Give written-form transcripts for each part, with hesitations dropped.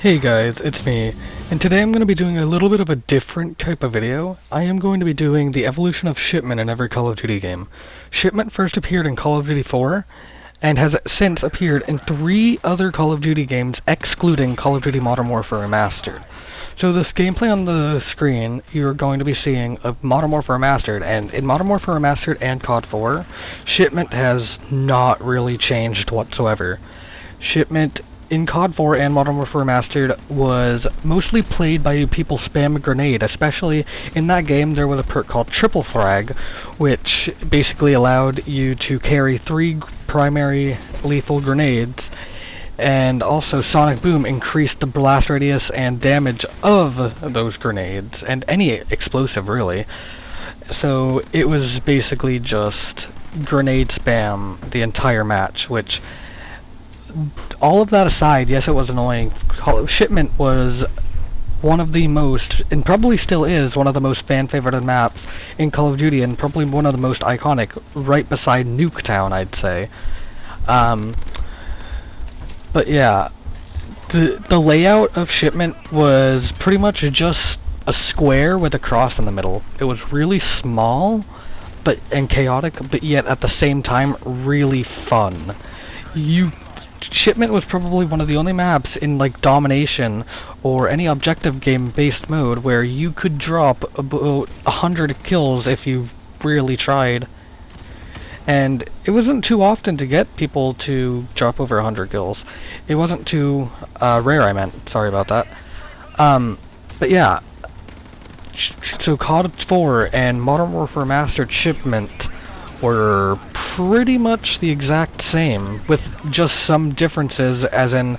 Hey guys, it's me, and today I'm going to be doing a little bit of a different type of video. I am going to be doing the evolution of Shipment in every Call of Duty game. Shipment first appeared in Call of Duty 4, and has since appeared in 3 other Call of Duty games excluding Call of Duty Modern Warfare Remastered. So this gameplay on the screen, you're going to be seeing of Modern Warfare Remastered, and in Modern Warfare Remastered and CoD4, Shipment has not really changed whatsoever. Shipment in CoD4 and Modern Warfare Remastered was mostly played by people spam a grenade, especially in that game there was a perk called Triple Frag, which basically allowed you to carry 3 primary lethal grenades, and also Sonic Boom increased the blast radius and damage of those grenades, and any explosive really. So it was basically just grenade spam the entire match, which, all of that aside, yes, it was annoying. Shipment was one of the most, and probably still is, one of the most fan-favorited maps in Call of Duty, and probably one of the most iconic, right beside Nuketown, I'd say. But yeah, the layout of Shipment was pretty much just a square with a cross in the middle. It was really small, and chaotic, but yet at the same time really fun. Shipment was probably one of the only maps in like domination or any objective game based mode where you could drop about 100 kills if you really tried. And it wasn't too often to get people to drop over 100 kills. It wasn't too rare, I meant. Sorry about that. But yeah. So CoD4 and Modern Warfare Remastered Shipment were pretty much the exact same, with just some differences, as in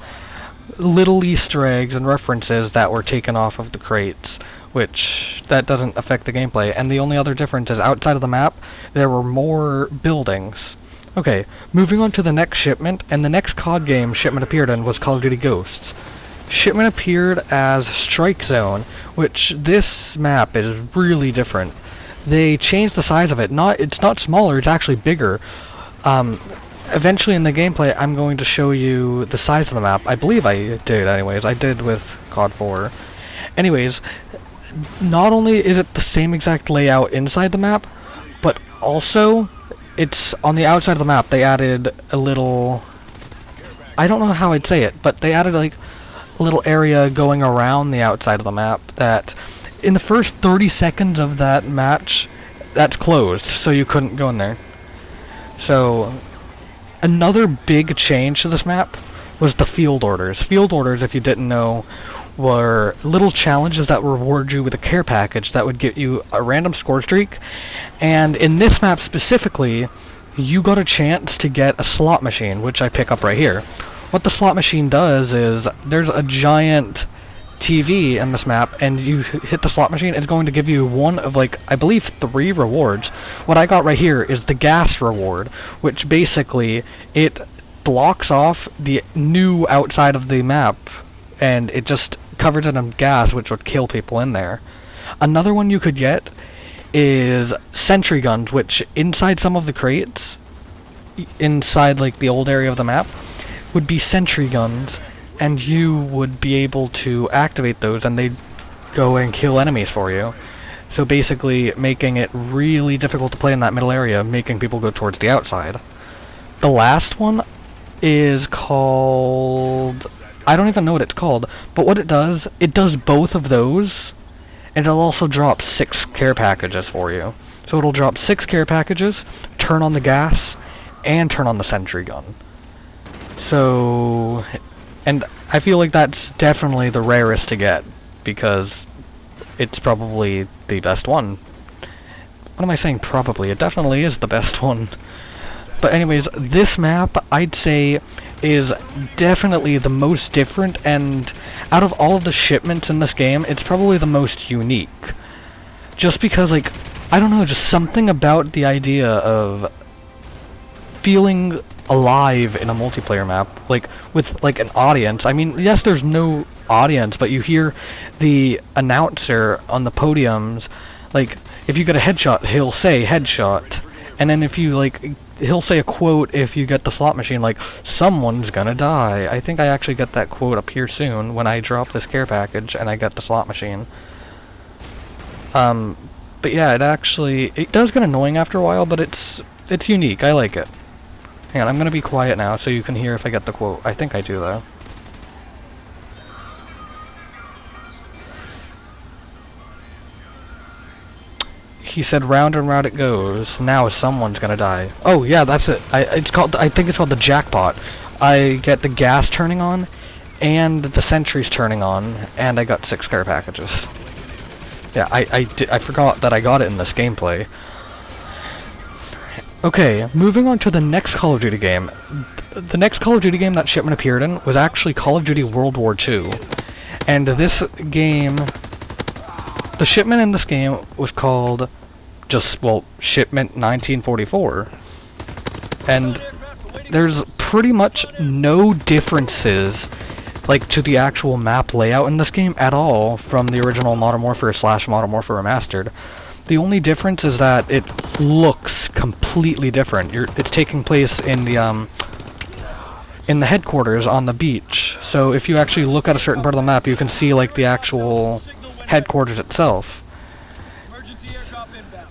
little Easter eggs and references that were taken off of the crates, which that doesn't affect the gameplay. And the only other difference is outside of the map, there were more buildings. Okay, moving on to the next Shipment, and the next CoD game Shipment appeared in was Call of Duty Ghosts. Shipment appeared as Strike Zone, which this map is really different. They changed the size of it. It's not smaller, it's actually bigger. Eventually in the gameplay, I'm going to show you the size of the map. I believe I did, anyways. I did with CoD4. Anyways, not only is it the same exact layout inside the map, but also, it's on the outside of the map, they added a little, I don't know how I'd say it, but they added like a little area going around the outside of the map that, in the first 30 seconds of that match, that's closed, so you couldn't go in there. So, another big change to this map was the field orders. Field orders, if you didn't know, were little challenges that reward you with a care package that would get you a random score streak, and in this map specifically, you got a chance to get a slot machine, which I pick up right here. What the slot machine does is, there's a giant TV in this map, and you hit the slot machine, it's going to give you one of, like, I believe 3 rewards. What I got right here is the gas reward, which basically, it blocks off the new outside of the map, and it just covers it in gas, which would kill people in there. Another one you could get is sentry guns, which inside some of the crates, inside like the old area of the map, would be sentry guns, and you would be able to activate those, and they'd go and kill enemies for you. So basically making it really difficult to play in that middle area, making people go towards the outside. The last one is called, I don't even know what it's called, but what it does both of those, and it'll also drop 6 care packages for you. So it'll drop 6 care packages, turn on the gas, and turn on the sentry gun. So, and I feel like that's definitely the rarest to get, because it's probably the best one. What am I saying probably? It definitely is the best one. But anyways, this map, I'd say, is definitely the most different, and out of all of the shipments in this game, it's probably the most unique. Just because, like, I don't know, just something about the idea of feeling alive in a multiplayer map, like with like an audience. I mean, yes, there's no audience, but you hear the announcer on the podiums, like if you get a headshot, he'll say headshot, and then if you like he'll say a quote if you get the slot machine, like, someone's gonna die. I think I actually get that quote up here soon when I drop this care package and I get the slot machine. But yeah, it does get annoying after a while, but it's unique. I like it. Hang on, I'm gonna be quiet now so you can hear if I get the quote. I think I do, though. He said, "Round and round it goes. Now someone's gonna die." Oh yeah, that's it. I think it's called the jackpot. I get the gas turning on, and the sentries turning on, and I got 6 care packages. Yeah, I forgot that I got it in this gameplay. Okay, moving on to the next Call of Duty game. The next Call of Duty game that Shipment appeared in was actually Call of Duty World War II. And this game, the Shipment in this game was called Shipment 1944. And there's pretty much no differences, like, to the actual map layout in this game at all from the original Modern Warfare / Modern Warfare Remastered. The only difference is that it looks completely different. It's taking place in the headquarters on the beach. So if you actually look at a certain part of the map, you can see, like, the actual headquarters itself.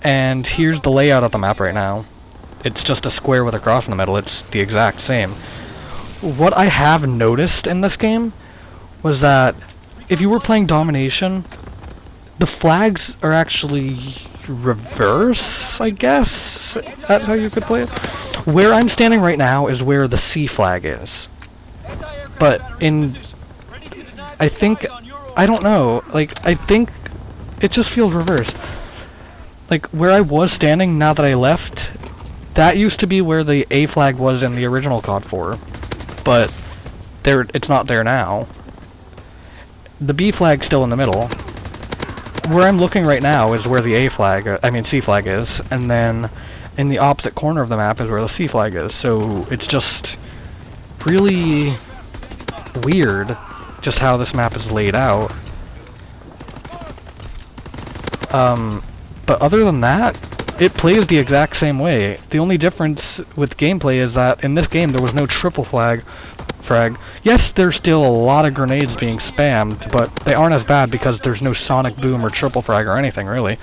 And here's the layout of the map right now. It's just a square with a cross in the middle. It's the exact same. What I have noticed in this game was that if you were playing Domination, the flags are actually reverse, I guess? That's how you could play it? Where I'm standing right now is where the C flag is. But I don't know, like, I think it just feels reversed. Like, where I was standing, now that I left, that used to be where the A flag was in the original CoD4. But it's not there now. The B flag's still in the middle. Where I'm looking right now is where the C flag is, and then in the opposite corner of the map is where the C flag is. So it's just really weird just how this map is laid out. But other than that, it plays the exact same way. The only difference with gameplay is that in this game there was no triple frag. Yes, there's still a lot of grenades being spammed, but they aren't as bad because there's no sonic boom or triple frag or anything, really.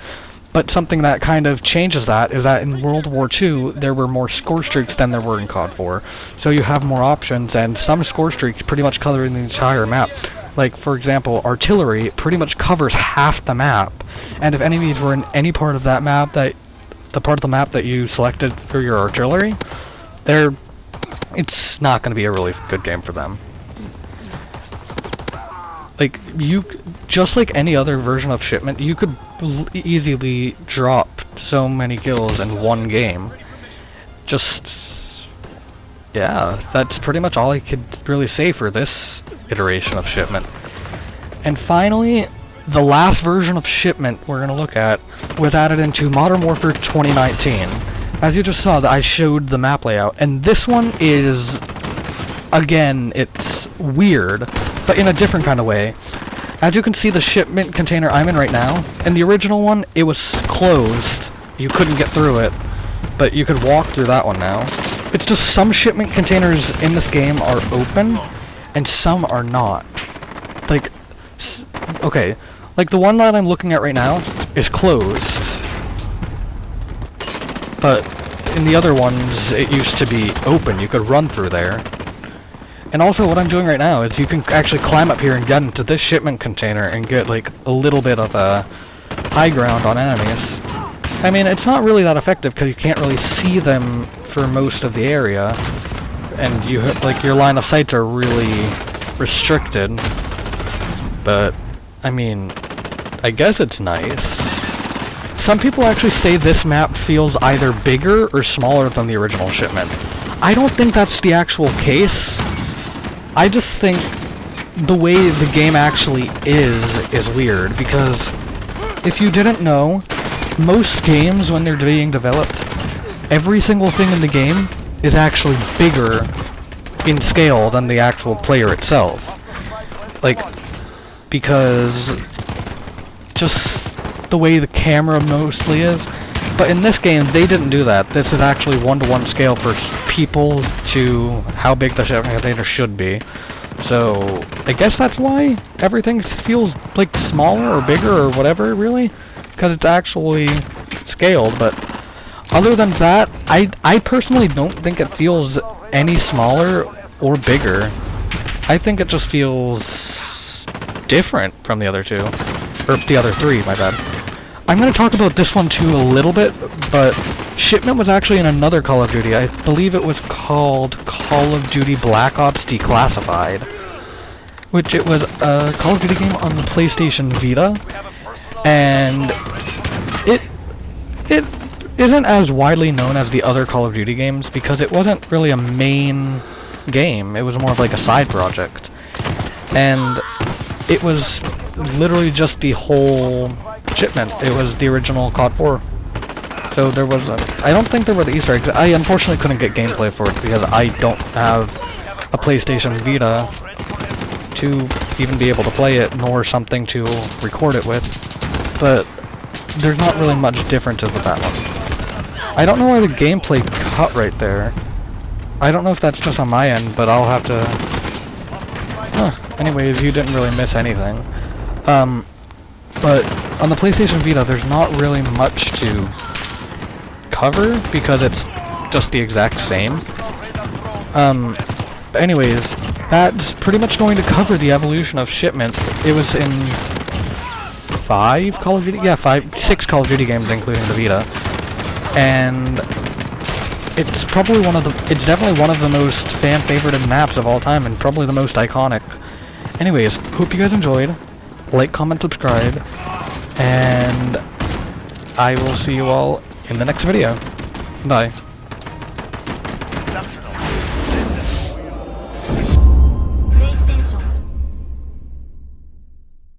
But something that kind of changes that is that in World War II, there were more score streaks than there were in CoD4. So you have more options, and some score streaks pretty much cover the entire map. Like, for example, artillery pretty much covers half the map. And if enemies were in any part of that map, the part of the map that you selected for your artillery, it's not going to be a really good game for them. Like, just like any other version of Shipment, you could easily drop so many kills in one game. Yeah, that's pretty much all I could really say for this iteration of Shipment. And finally, the last version of Shipment we're going to look at was added into Modern Warfare 2019. As you just saw, I showed the map layout, and this one is, again, it's weird, but in a different kind of way. As you can see, the shipment container I'm in right now, in the original one, it was closed. You couldn't get through it, but you could walk through that one now. It's just some shipment containers in this game are open, and some are not. Like, okay, like the one that I'm looking at right now is closed. But in the other ones, it used to be open. You could run through there. And also what I'm doing right now is you can actually climb up here and get into this shipment container and get, like, a little bit of a high ground on enemies. I mean, it's not really that effective because you can't really see them for most of the area. And your line of sights are really restricted. But, I mean, I guess it's nice. Some people actually say this map feels either bigger or smaller than the original Shipment. I don't think that's the actual case. I just think the way the game actually is weird, because if you didn't know, most games when they're being developed, every single thing in the game is actually bigger in scale than the actual player itself. Like, because just the way the camera mostly is, But in this game, they didn't do that. This is actually one-to-one scale for people to how big the shipment container should be. So, I guess that's why everything feels like smaller or bigger or whatever, really. Because it's actually scaled, but other than that, I personally don't think it feels any smaller or bigger. I think it just feels different from the other two. Or the other three, my bad. I'm going to talk about this one too a little bit, but Shipment was actually in another Call of Duty. I believe it was called Call of Duty Black Ops Declassified, which it was a Call of Duty game on the PlayStation Vita, and it isn't as widely known as the other Call of Duty games because it wasn't really a main game. It was more of like a side project, and it was literally just the whole Shipment. It was the original CoD4. So there was I don't think there were the Easter eggs. I unfortunately couldn't get gameplay for it because I don't have a PlayStation Vita to even be able to play it, nor something to record it with. But there's not really much differences with that one. I don't know why the gameplay cut right there. I don't know if that's just on my end, but I'll have to... Huh. Anyways, you didn't really miss anything. But on the PlayStation Vita, there's not really much to cover because it's just the exact same. But anyways, that's pretty much going to cover the evolution of Shipment. It was in 5 Call of Duty? Yeah, 6 Call of Duty games, including the Vita. And it's probably it's definitely one of the most fan-favorited maps of all time, and probably the most iconic. Anyways, hope you guys enjoyed. Like, comment, subscribe, and I will see you all in the next video. Bye.